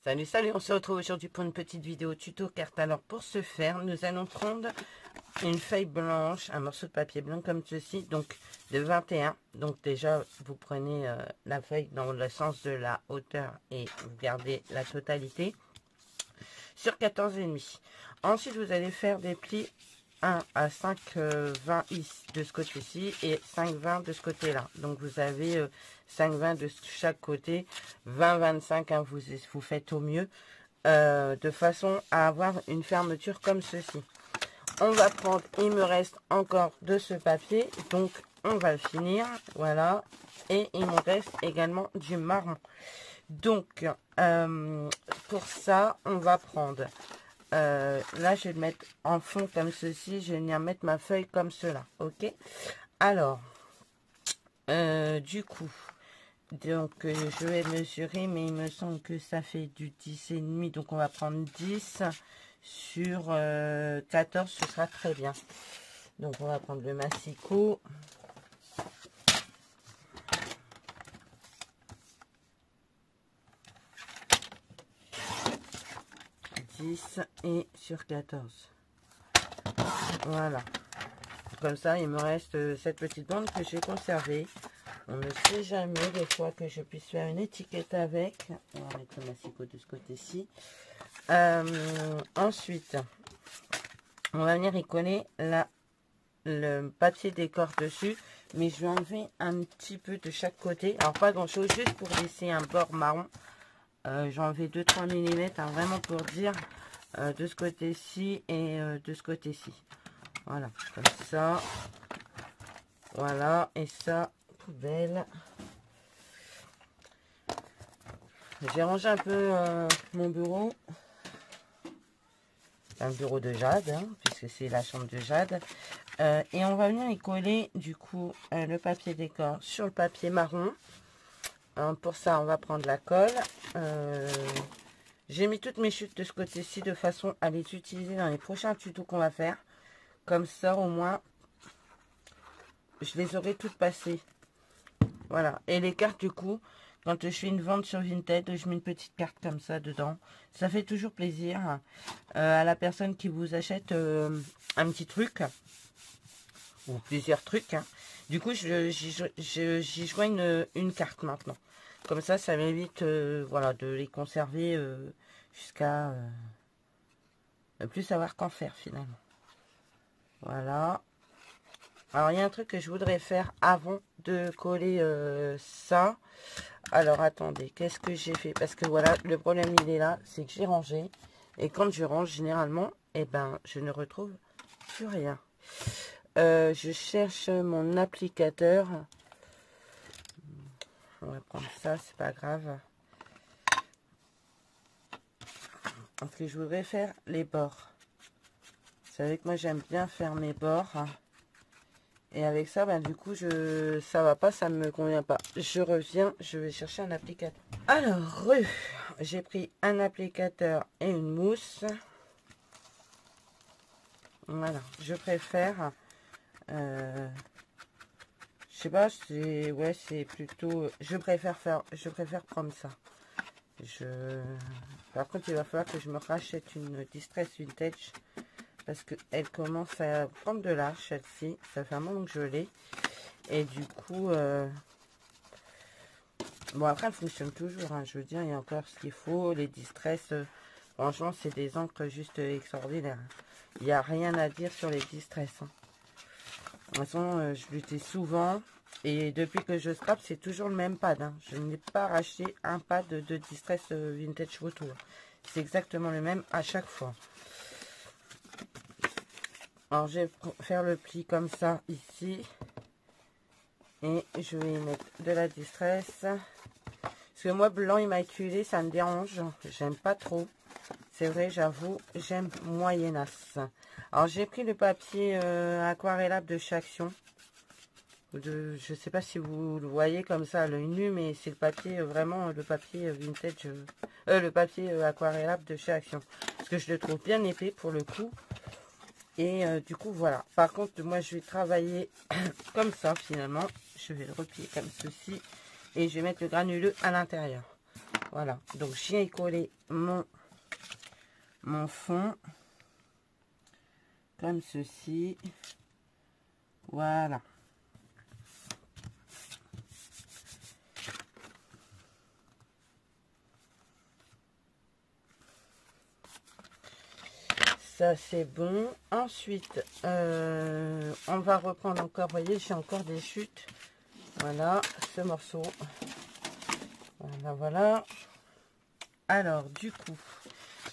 Salut, salut, on se retrouve aujourd'hui pour une petite vidéo tuto carte. Alors pour ce faire, nous allons prendre une feuille blanche, un morceau de papier blanc comme ceci, donc de 21. Donc déjà, vous prenez la feuille dans le sens de la hauteur et vous gardez la totalité sur 14,5. Ensuite, vous allez faire des plis 1 à 5,20 de ce côté-ci et 5,20 de ce côté-là. Donc vous avez 5,20 de chaque côté, 20,25, hein, vous faites au mieux, de façon à avoir une fermeture comme ceci. On va prendre, il me reste encore de ce papier, donc on va le finir, voilà, et il me reste également du marron. Donc pour ça, on va prendre... là je vais le mettre en fond comme ceci, je vais venir mettre ma feuille comme cela, ok. Alors du coup donc je vais mesurer, mais il me semble que ça fait du 10,5, donc on va prendre 10 sur 14, ce sera très bien. Donc on va prendre le massicot, et sur 14, voilà, comme ça il me reste cette petite bande que j'ai conservée. On ne sait jamais des fois que je puisse faire une étiquette avec. On va mettre le massicot de ce côté-ci. Ensuite on va venir y coller le papier décor dessus, mais je vais enlever un petit peu de chaque côté, alors pas grand chose, juste pour laisser un bord marron. J'ai enlevé 2-3 mm, hein, vraiment pour dire de ce côté-ci et de ce côté-ci. Voilà, comme ça. Voilà, et ça, poubelle. J'ai rangé un peu mon bureau. Un bureau de Jade, hein, puisque c'est la chambre de Jade. Et on va venir y coller, du coup, le papier décor sur le papier marron. Pour ça, on va prendre la colle. J'ai mis toutes mes chutes de ce côté-ci de façon à les utiliser dans les prochains tutos qu'on va faire. Comme ça, au moins, je les aurai toutes passées. Voilà. Et les cartes, du coup, quand je fais une vente sur Vinted, je mets une petite carte comme ça dedans. Ça fait toujours plaisir à la personne qui vous achète un petit truc. Ou plusieurs trucs. Hein. Du coup, j'y joins une carte maintenant. Comme ça m'évite voilà, de les conserver jusqu'à ne plus savoir qu'en faire finalement. Voilà. Alors, il y a un truc que je voudrais faire avant de coller ça. Alors, attendez, qu'est-ce que j'ai fait? Parce que voilà, le problème, il est là, c'est que j'ai rangé. Et quand je range, généralement, eh ben, je ne retrouve plus rien. Je cherche mon applicateur. On va prendre ça, c'est pas grave. Parce que je voudrais faire les bords. Vous savez que moi, j'aime bien faire mes bords. Et avec ça, ben, du coup, ça va pas, ça me convient pas. Je reviens, je vais chercher un applicateur. Alors, j'ai pris un applicateur et une mousse. Voilà, je préfère... je sais pas, c'est... Ouais, c'est plutôt... Je préfère prendre ça. Par contre, il va falloir que je me rachète une Distress Vintage. Parce qu'elle commence à prendre de l'âge, celle-ci. Ça fait un moment que je l'ai. Et du coup... Bon, après, elle fonctionne toujours. Hein, je veux dire, il y a encore ce qu'il faut. Les Distress, franchement, c'est des encres juste extraordinaires. Il n'y a rien à dire sur les Distress. Hein. De toute façon, je l'utilise souvent. Et depuis que je scrape, c'est toujours le même pad. Hein. Je n'ai pas racheté un pad de Distress Vintage Retour. C'est exactement le même à chaque fois. Alors, je vais faire le pli comme ça, ici. Et je vais y mettre de la Distress. Parce que moi, blanc immaculé, ça me dérange. J'aime pas trop. C'est vrai, j'avoue, j'aime moyennasse. Alors, j'ai pris le papier aquarellable de chez Action. Je sais pas si vous le voyez comme ça à l'œil nu, mais c'est le papier, vraiment, le papier vintage, le papier aquarellable de chez Action. Parce que je le trouve bien épais pour le coup. Et du coup, voilà. Par contre, moi, je vais travailler comme ça, finalement. Je vais le replier comme ceci. Et je vais mettre le granuleux à l'intérieur. Voilà, donc j'y ai collé mon fond comme ceci. Voilà. Ça c'est bon. Ensuite, on va reprendre encore. Vous voyez, j'ai encore des chutes. Voilà, ce morceau. Voilà, voilà. Alors, du coup,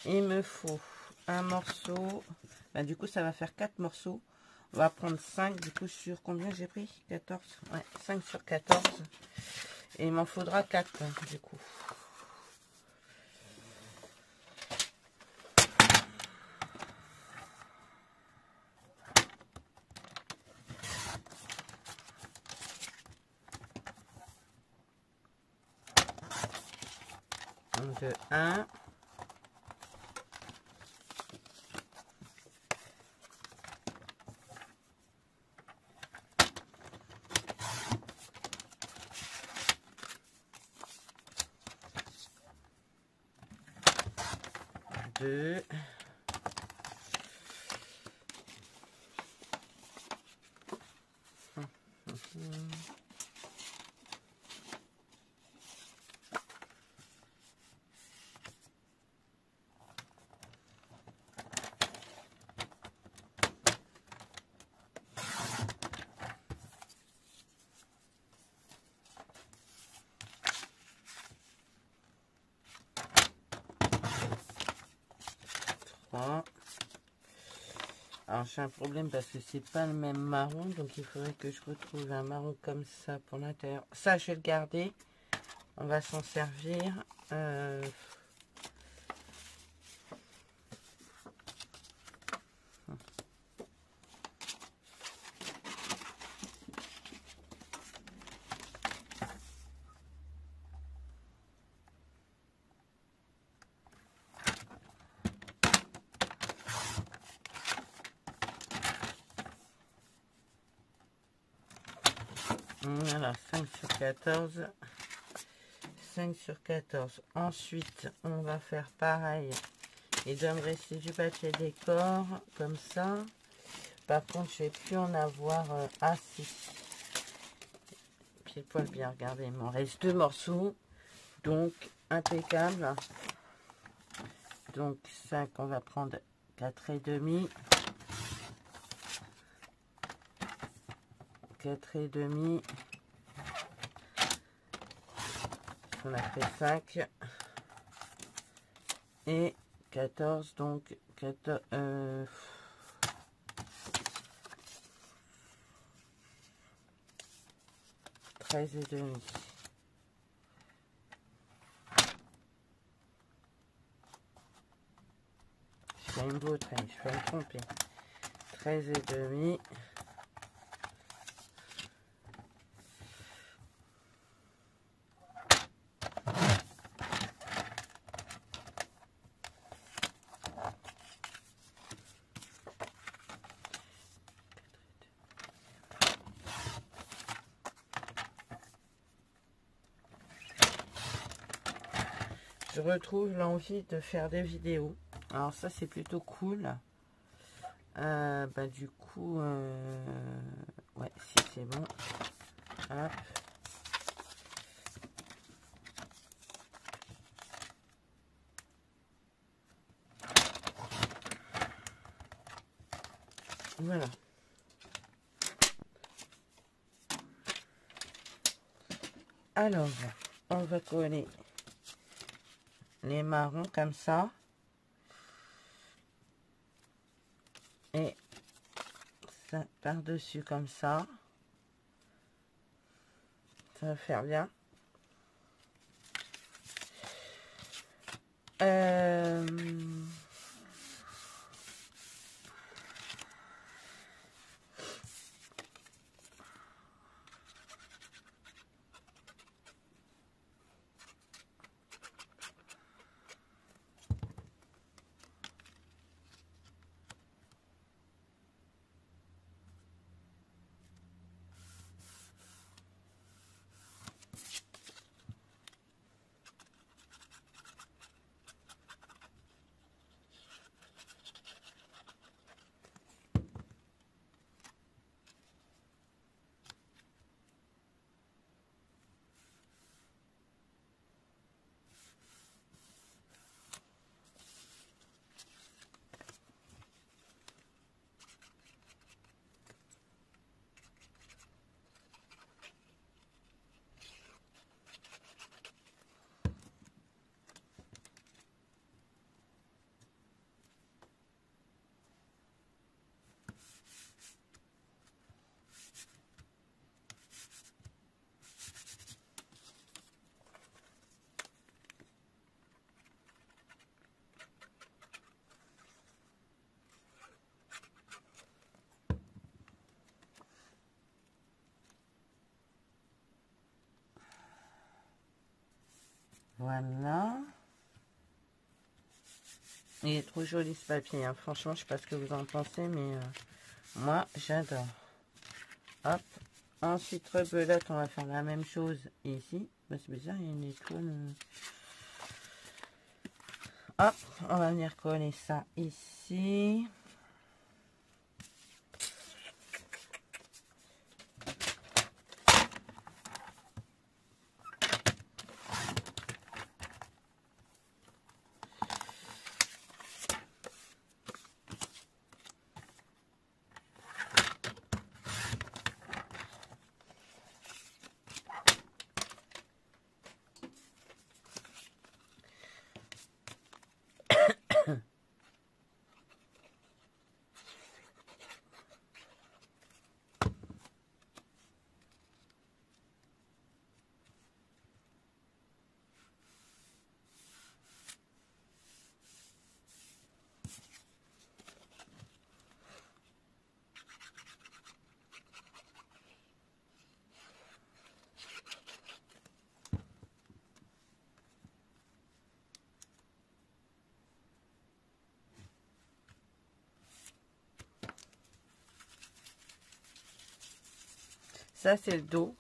il me faut un morceau. Ben, du coup, ça va faire 4 morceaux. On va prendre 5. Du coup, sur combien j'ai pris? 14. Ouais, 5 sur 14. Et il m'en faudra 4, du coup. Donc, 1. 2. 3. Alors j'ai un problème parce que c'est pas le même marron, donc il faudrait que je retrouve un marron comme ça pour l'intérieur. Ça je vais le garder, on va s'en servir. Voilà, 5 sur 14. 5 sur 14. Ensuite, on va faire pareil. Il doit me rester du papier décor, comme ça. Par contre, je vais plus en avoir assez. Pied poil bien, regardez, il m'en reste 2 morceaux. Donc, impeccable. Donc, 5, on va prendre 4 et demi. 4 et demi. On a fait 5 et 14, donc 14, 13 et demi. Je fais une beau taille, je vais me tromper. 13 et demi. Je retrouve l'envie de faire des vidéos. Alors ça c'est plutôt cool. Bah du coup, ouais, si c'est bon. Hop. Voilà. Alors, on va coller les marrons comme ça. Et ça par-dessus comme ça. Ça va faire bien. Voilà. Il est trop joli ce papier, hein. Franchement, je sais pas ce que vous en pensez, mais moi, j'adore. Hop. Ensuite, rebelote, on va faire la même chose ici. Bah, c'est bizarre, il y a une étoile. Hop, on va venir coller ça ici. Ça, c'est le dos.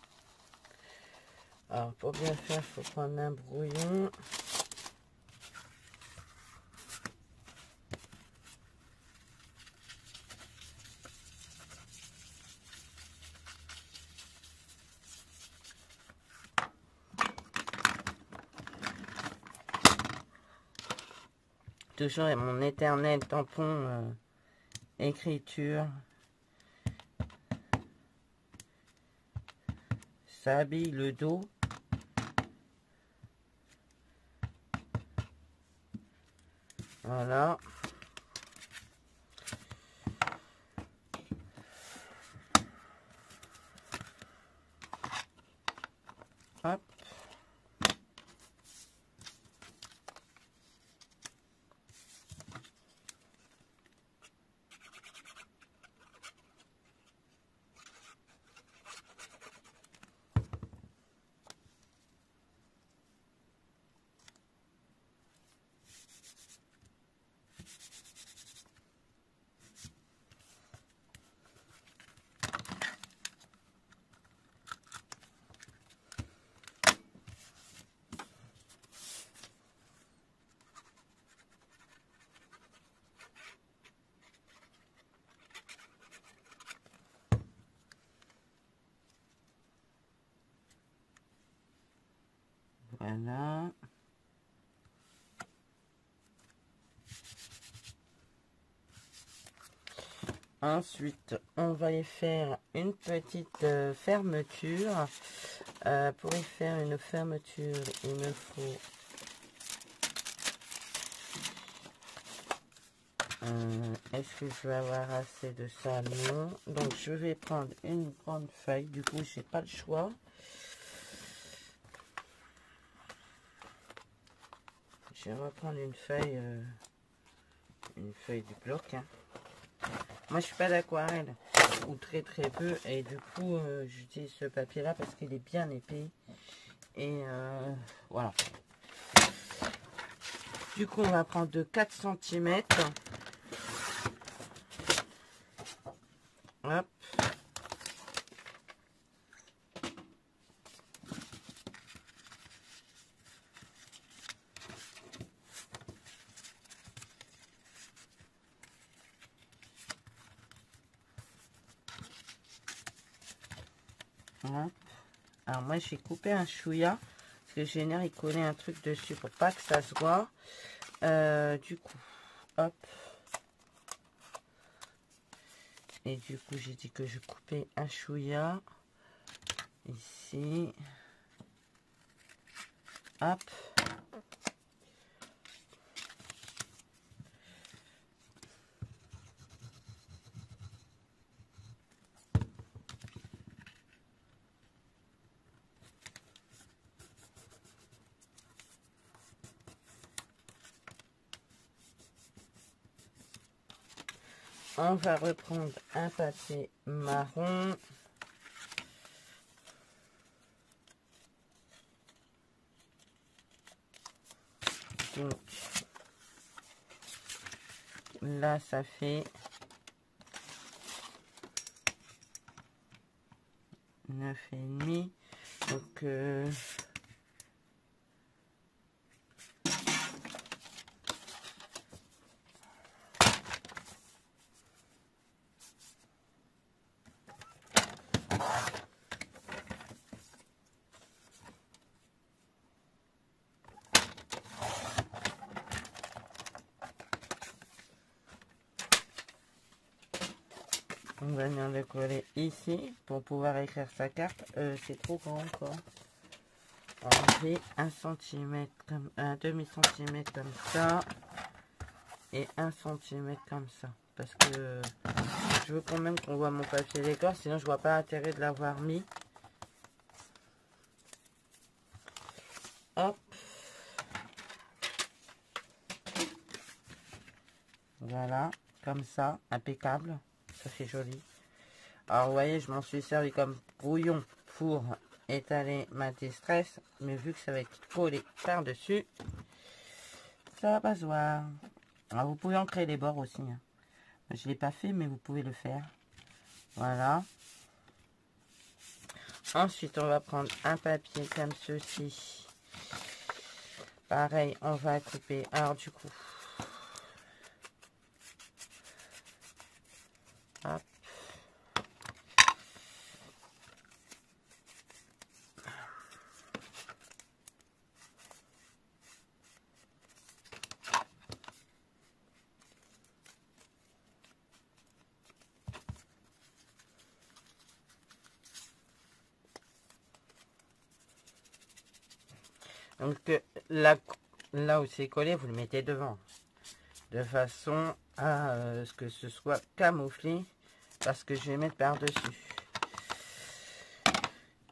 Alors, pour bien faire, il faut prendre un brouillon. Toujours mon éternel tampon écriture. Ça habille le dos. Voilà. Hop. Voilà. Ensuite, on va y faire une petite fermeture. Pour y faire une fermeture, il me faut est-ce que je vais avoir assez de ça? Non. Donc, je vais prendre une grande feuille. Du coup, j'ai pas le choix. Je vais reprendre une feuille du bloc. Hein. Moi, je suis pas d'aquarelle, ou très peu, et du coup, j'utilise ce papier-là parce qu'il est bien épais. Et voilà. Du coup, on va prendre de 4 cm. Hop. Voilà. Alors moi j'ai coupé un chouïa parce que j'ai l'air il collait un truc dessus pour pas que ça se voit. Du coup, hop. Et du coup j'ai dit que je coupais un chouïa ici. Hop. On va reprendre un papier marron. Donc, là, ça fait 9,5. Donc, on va venir le coller ici pour pouvoir écrire sa carte. C'est trop grand encore. Enlever 1 cm comme un demi-centimètre comme ça et 1 cm comme ça, parce que je veux quand même qu'on voit mon papier décor, sinon je vois pas l'intérêt de l'avoir mis. Hop, voilà, comme ça, impeccable, ça fait joli. Alors vous voyez, je m'en suis servi comme brouillon pour étaler ma distress, mais vu que ça va être collé par dessus, ça va pas se voir. Alors vous pouvez ancrer les bords aussi, hein. Je l'ai pas fait, mais vous pouvez le faire. Voilà. Ensuite, on va prendre un papier comme ceci. Pareil, on va couper. Alors du coup, hop. Donc là où c'est collé, vous le mettez devant, de façon à ce que ce soit camouflé, parce que je vais mettre par dessus.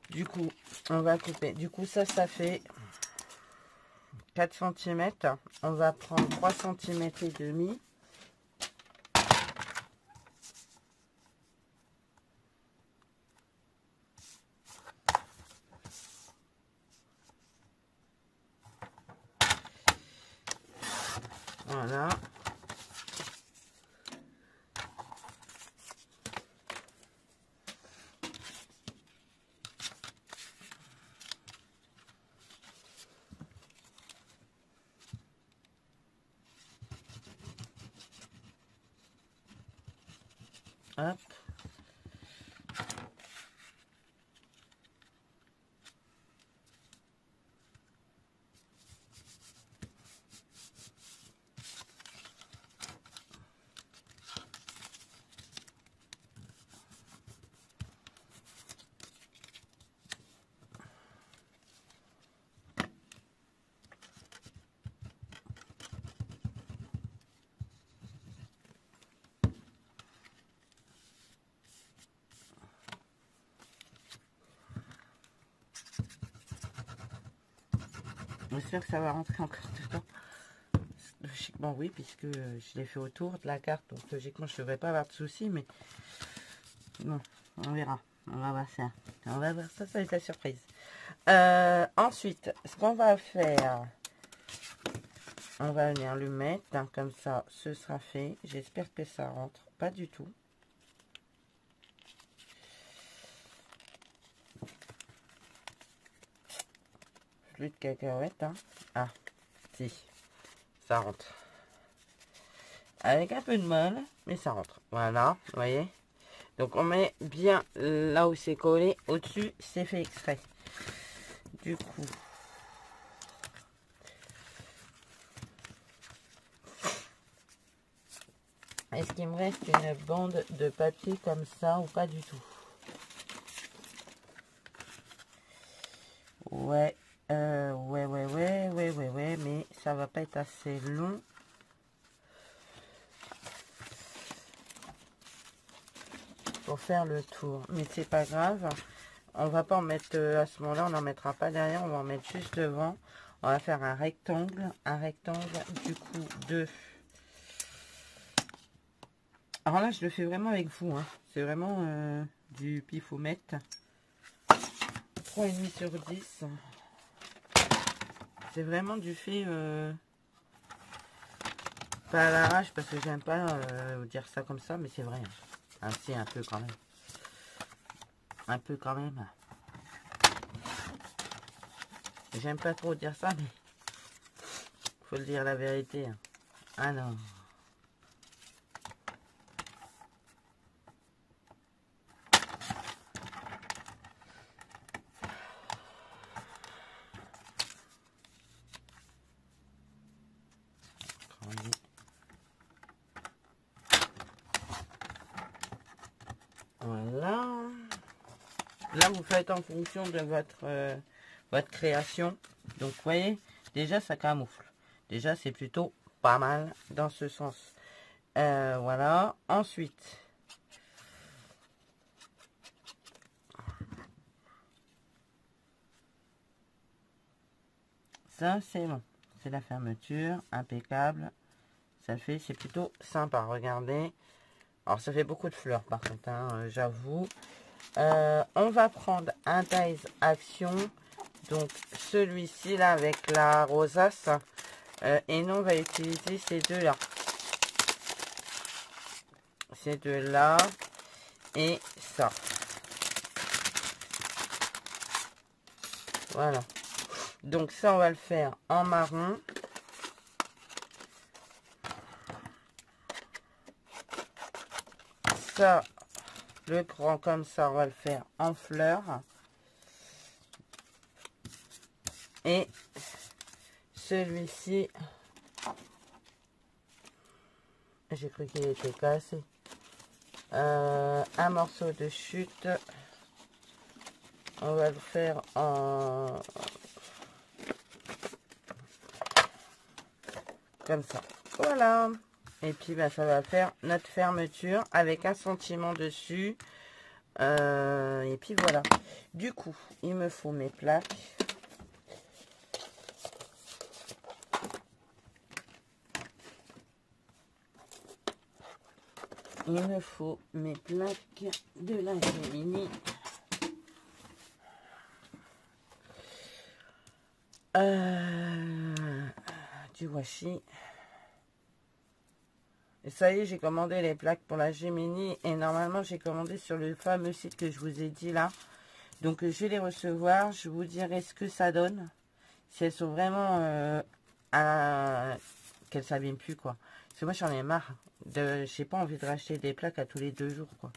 Du coup, on va couper. Du coup, ça fait 4 cm. On va prendre 3 cm et demi. Voilà. Hop. J'espère que ça va rentrer encore dedans. Logiquement oui, puisque je l'ai fait autour de la carte, donc logiquement je ne devrais pas avoir de soucis, mais bon, on verra. On va voir ça. On va voir ça, ça va être la surprise. Ensuite, ce qu'on va faire, on va venir le mettre, hein, comme ça, ce sera fait. J'espère que ça rentre. Pas du tout. Plus de cacahuètes, hein. Ah, si, ça rentre. Avec un peu de mal, mais ça rentre. Voilà, vous voyez. Donc on met bien là où c'est collé. Au-dessus, c'est fait exprès. Du coup, est-ce qu'il me reste une bande de papier comme ça ou pas du tout? Ouais, ouais, mais ça va pas être assez long. Pour faire le tour, mais c'est pas grave, on va pas en mettre à ce moment là, on n'en mettra pas derrière, on va en mettre juste devant. On va faire un rectangle du coup de, alors là je le fais vraiment avec vous, hein. C'est vraiment du pifomètre, 3,5 sur 10, c'est vraiment du fait Pas à l'arrache parce que j'aime pas dire ça comme ça, mais c'est vrai. Hein. Si, un peu quand même. Un peu quand même. J'aime pas trop dire ça, mais faut le dire la vérité. Hein. Ah non. Voilà. Là, vous faites en fonction de votre création. Donc, vous voyez, déjà, ça camoufle. Déjà, c'est plutôt pas mal dans ce sens. Voilà. Ensuite, ça, c'est bon. C'est la fermeture. Impeccable. Ça le fait, c'est plutôt sympa. Regardez. Alors, ça fait beaucoup de fleurs, par contre, hein, j'avoue. On va prendre un Dies Action. Donc, celui-ci, là, avec la rosace. Et nous, on va utiliser ces deux-là. Ces deux-là. Et ça. Voilà. Donc, ça, on va le faire en marron. Ça, le grand comme ça, on va le faire en fleurs. Et celui-ci, j'ai cru qu'il était cassé. Un morceau de chute. On va le faire en... comme ça. Voilà. Et puis, ben, ça va faire notre fermeture avec un sentiment dessus. Et puis, voilà. Du coup, il me faut mes plaques. Il me faut mes plaques de la Gemini. Du washi. Et ça y est, j'ai commandé les plaques pour la Gemini. Et normalement, j'ai commandé sur le fameux site que je vous ai dit là. Donc, je vais les recevoir. Je vous dirai ce que ça donne. Si elles sont vraiment... qu'elles s'abîment plus, quoi. Parce que moi, j'en ai marre. J'ai pas envie de racheter des plaques à tous les 2 jours, quoi.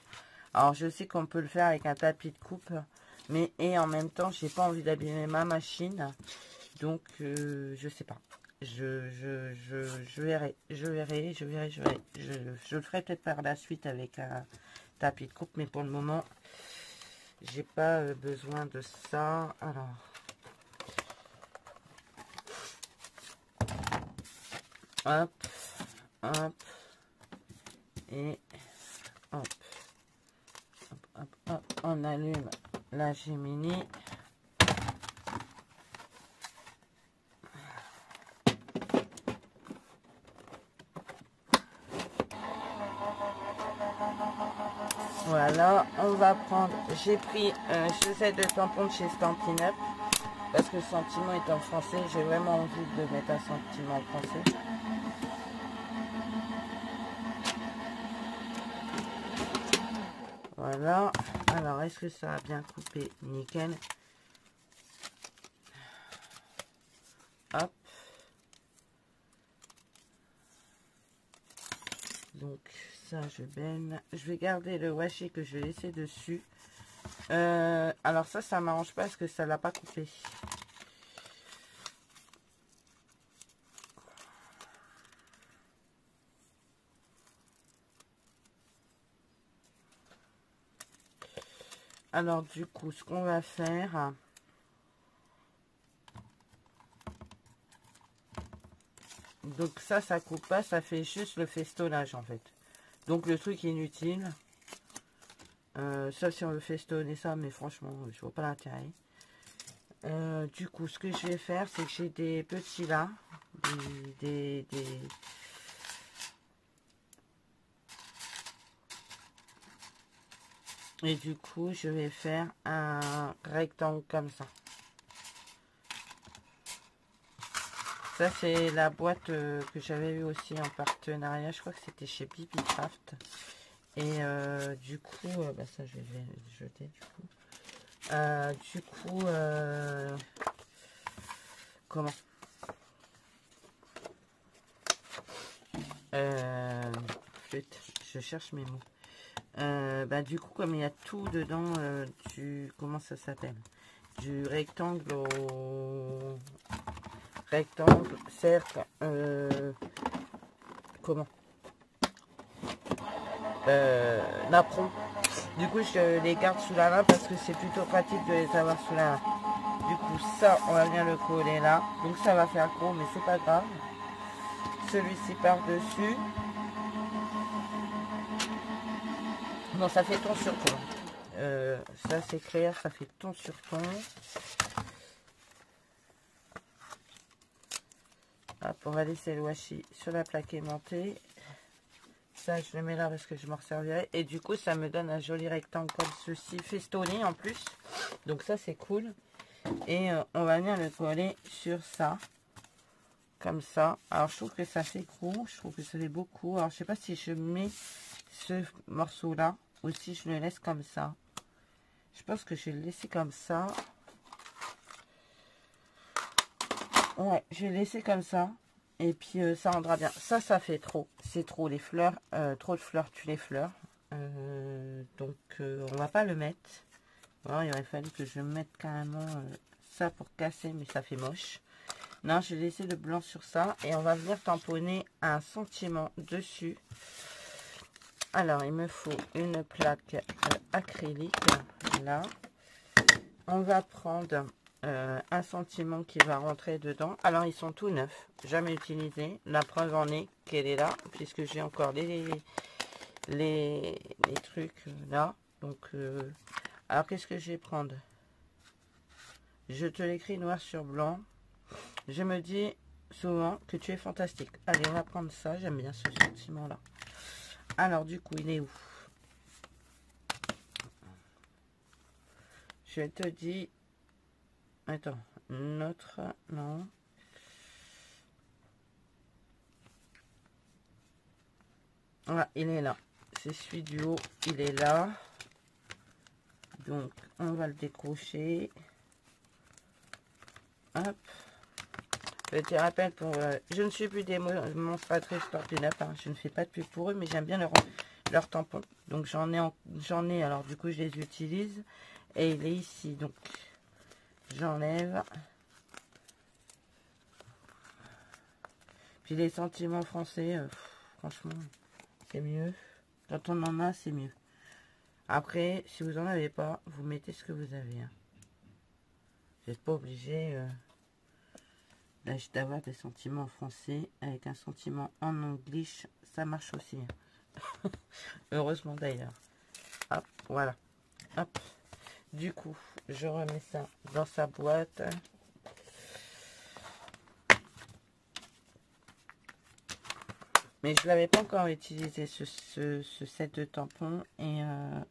Alors, je sais qu'on peut le faire avec un tapis de coupe. Mais, et en même temps, j'ai pas envie d'abîmer ma machine. Donc, je sais pas. Je verrai. Je le ferai peut-être par la suite avec un tapis de coupe. Mais pour le moment, j'ai pas besoin de ça. Alors... hop, hop, et hop, hop, hop, hop, on allume la Gemini. Voilà, on va prendre, j'ai pris chaussette de tampon de chez Stampin' Up, parce que le sentiment est en français, j'ai vraiment envie de mettre un sentiment en français. Voilà, alors est-ce que ça a bien coupé? Nickel. Hop. Donc ça je baigne. Je vais garder le washi que je vais laisser dessus. Alors ça m'arrange pas parce que ça l'a pas coupé. Alors du coup ce qu'on va faire, donc ça coupe pas, ça fait juste le festonnage en fait. Donc le truc inutile, sauf si on veut festonner ça, mais franchement je vois pas l'intérêt. Du coup ce que je vais faire, c'est que j'ai des petits là, et du coup je vais faire un rectangle comme ça. Ça, c'est la boîte que j'avais eu aussi en partenariat. Je crois que c'était chez Bibi Craft. Et du coup, bah ça, je vais le jeter du coup. Comment flûte, je cherche mes mots. Bah, du coup, comme il y a tout dedans, comment ça s'appelle, du rectangle au rectangle, cercle, comment napperon. Du coup, je les garde sous la main parce que c'est plutôt pratique de les avoir sous la main. Du coup, ça, on va venir le coller là. Donc, ça va faire gros, mais c'est pas grave. Celui-ci par-dessus. Non, ça fait ton sur ton. Ça, c'est clair, ça fait ton sur ton. Hop, on va laisser le washi sur la plaque aimantée. Ça, je le mets là parce que je m'en resservirai. Et du coup, ça me donne un joli rectangle comme ceci, festonné en plus. Donc ça, c'est cool. Et on va venir le coller sur ça. Comme ça. Alors, je trouve que ça fait gros. Je trouve que ça fait beaucoup. Alors, je sais pas si je mets ce morceau-là ou si je le laisse comme ça. Je pense que je vais le laisser comme ça. Ouais, je vais le laisser comme ça. Et puis ça rendra bien. Ça fait trop. C'est trop les fleurs. Trop de fleurs tue les fleurs. Donc on va pas le mettre. Alors, il aurait fallu que je mette carrément ça pour casser, mais ça fait moche. Non, je vais laisser le blanc sur ça. Et on va venir tamponner un sentiment dessus. Alors, il me faut une plaque acrylique. Là. On va prendre un sentiment qui va rentrer dedans. Alors, ils sont tout neufs, jamais utilisés. La preuve en est qu'elle est là, puisque j'ai encore les trucs là. Donc, alors, qu'est-ce que je vais prendre? Je te l'écris noir sur blanc. Je me dis souvent que tu es fantastique. Allez, on va prendre ça. J'aime bien ce sentiment-là. Alors, du coup, il est où? Je te dis... Attends, notre... Non. Voilà, il est là. C'est celui du haut, il est là. Donc, on va le décrocher. Hop. Petit rappel pour... je ne suis plus démonstratrice Torpille-Up, hein. Je ne fais pas de pub pour eux, mais j'aime bien leur tampon. Donc, j'en ai, alors du coup, je les utilise. Et il est ici, donc j'enlève. Puis les sentiments français, franchement, c'est mieux. Quand on en a, c'est mieux. Après, si vous n'en avez pas, vous mettez ce que vous avez. Hein. Vous n'êtes pas obligé d'avoir des sentiments en français. Avec un sentiment en anglais, ça marche aussi. Hein. Heureusement d'ailleurs. Hop, voilà. Hop. Du coup, je remets ça dans sa boîte. Mais je l'avais pas encore utilisé ce set de tampons. Et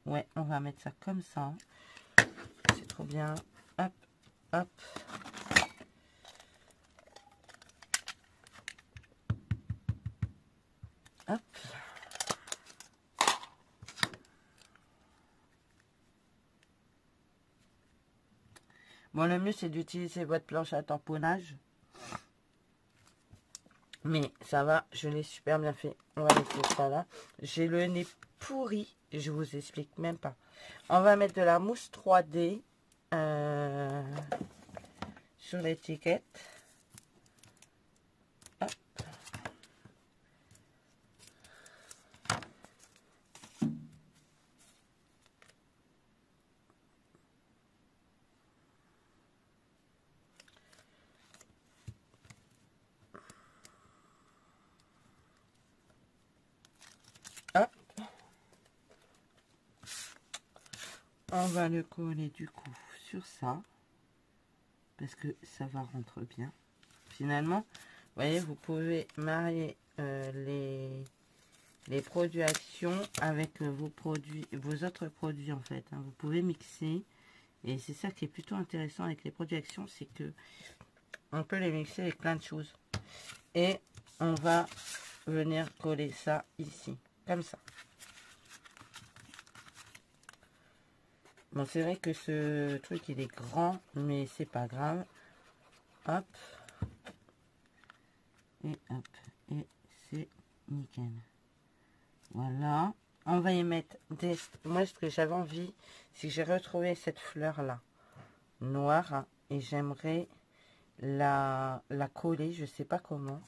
ouais, on va mettre ça comme ça. C'est trop bien. Hop, hop. Hop. Bon, le mieux, c'est d'utiliser votre planche à tamponnage. Mais ça va, je l'ai super bien fait. On va mettre ça là. J'ai le nez pourri, je vous explique même pas. On va mettre de la mousse 3D sur l'étiquette. Hop. On va le coller du coup sur ça. Parce que ça va rentrer bien. Finalement, vous voyez, vous pouvez marier les produits Action avec vos autres produits en fait. Hein. Vous pouvez mixer. Et c'est ça qui est plutôt intéressant avec les produits Action, c'est que On peut les mixer avec plein de choses. Et on va venir coller ça ici, comme ça. Bon, c'est vrai que ce truc, il est grand, mais c'est pas grave. Hop. Et hop. Et c'est nickel. Voilà. On va y mettre des... Moi, ce que j'avais envie, c'est que j'ai retrouvé cette fleur-là, noire. Et j'aimerais la coller. Je sais pas comment.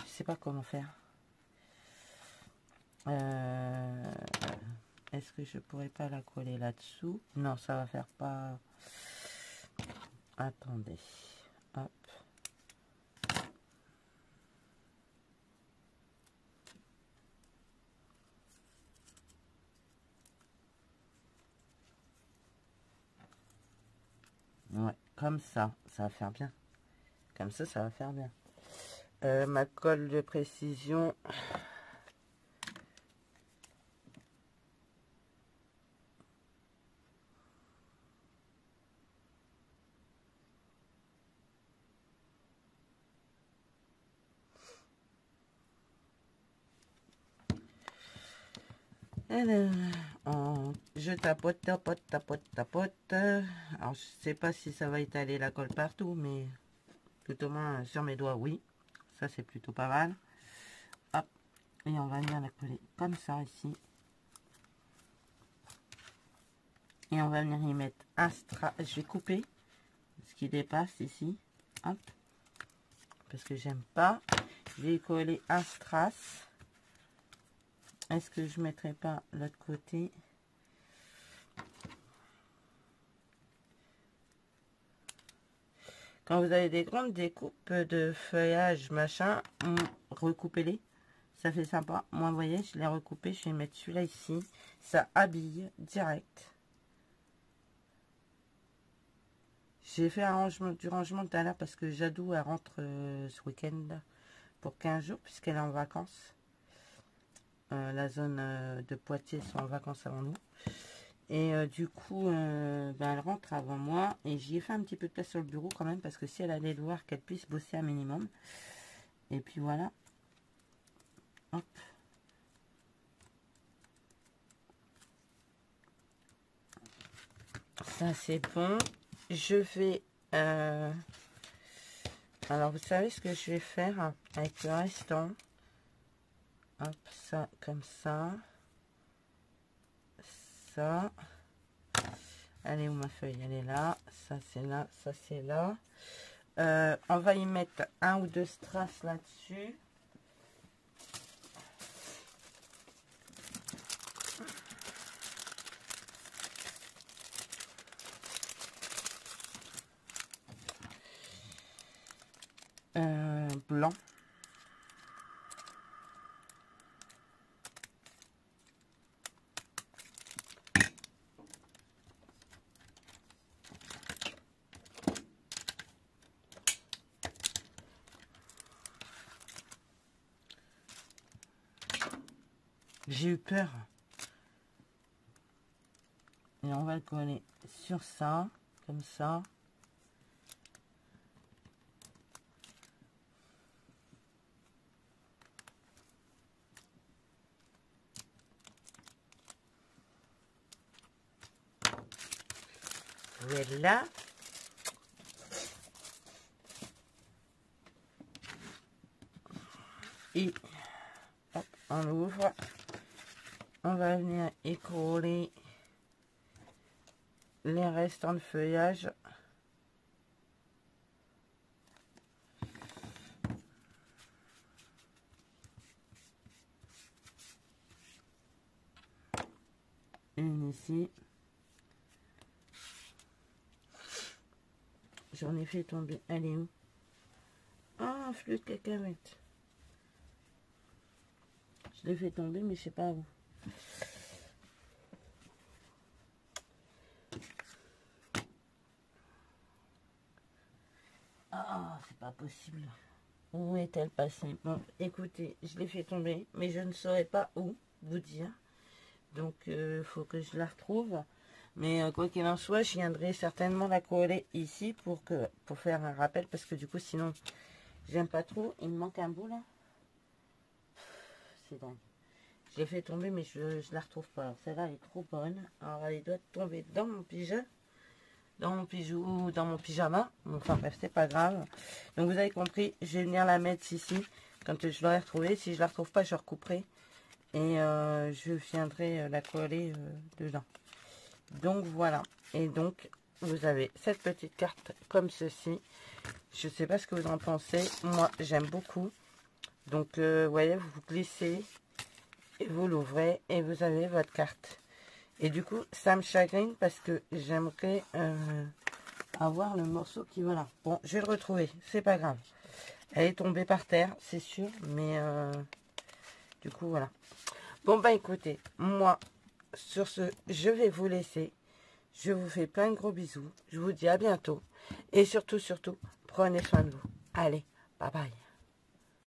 Je sais pas comment faire. Est-ce que je pourrais pas la coller là-dessous? Non, ça va faire pas... Attendez. Hop. Ouais, comme ça va faire bien. Comme ça va faire bien. Ma colle de précision... Alors, je tapote, tapote, tapote, tapote. Alors, je sais pas si ça va étaler la colle partout, mais tout au moins sur mes doigts, oui. Ça, c'est plutôt pas mal. Hop. Et on va venir la coller comme ça ici. Et on va venir y mettre un strass. Je vais couper ce qui dépasse ici. Hop. Parce que j'aime pas. Je vais coller un strass. Est-ce que je ne mettrai pas l'autre côté? Quand vous avez des grandes découpes de feuillage, machin, recoupez-les. Ça fait sympa. Moi, vous voyez, je l'ai recoupé. Je vais mettre celui-là ici. Ça habille direct. J'ai fait du rangement tout à l'heure parce que Jadou, elle rentre ce week-end pour 15 jours puisqu'elle est en vacances. La zone de Poitiers sont en vacances avant nous. Et du coup, elle rentre avant moi. Et j'y ai fait un petit peu de place sur le bureau quand même. Parce que si elle allait le voir, qu'elle puisse bosser un minimum. Et puis voilà. Hop. Ça c'est bon. Je vais... alors vous savez ce que je vais faire avec le restant. Hop, ça comme ça. Ça. Elle est où ma feuille? Elle est là. Ça c'est là. Ça c'est là. On va y mettre un ou deux strass là-dessus. Blanc. J'ai eu peur. Et on va le coller sur ça, comme ça. Voilà. Et hop, on ouvre. On va venir écrouler les restants de feuillage. Une ici. J'en ai fait tomber. Elle est où? Ah, un flux de cacahuètes. Je l'ai fait tomber, mais je sais pas où. Ah, c'est pas possible. Où est-elle passée? Bon, écoutez, je l'ai fait tomber, mais je ne saurais pas où vous dire. Donc, il faut que je la retrouve. Mais quoi qu'il en soit, je viendrai certainement la coller ici pour faire un rappel. Parce que du coup, sinon, j'aime pas trop. Il me manque un bout là. C'est dingue. Je l'ai fait tomber, mais je la retrouve pas. Alors celle-là, elle est trop bonne. Alors elle doit tomber dans mon pyjama. Dans mon pyjama. Enfin bref, c'est pas grave. Donc vous avez compris, je vais venir la mettre ici. Quand je l'aurai retrouvée. Si je la retrouve pas, je recouperai. Et je viendrai la coller dedans. Donc voilà. Et donc vous avez cette petite carte comme ceci. Je sais pas ce que vous en pensez. Moi j'aime beaucoup. Donc vous voyez, vous glissez et vous l'ouvrez et vous avez votre carte. Et du coup ça me chagrine parce que j'aimerais avoir le morceau qui, voilà. Bon, je vais le retrouver, c'est pas grave. Elle est tombée par terre, c'est sûr, mais du coup voilà. Bon bah écoutez, moi sur ce, je vais vous laisser. Je vous fais plein de gros bisous. Je vous dis à bientôt. Et surtout, prenez soin de vous. Allez, bye bye.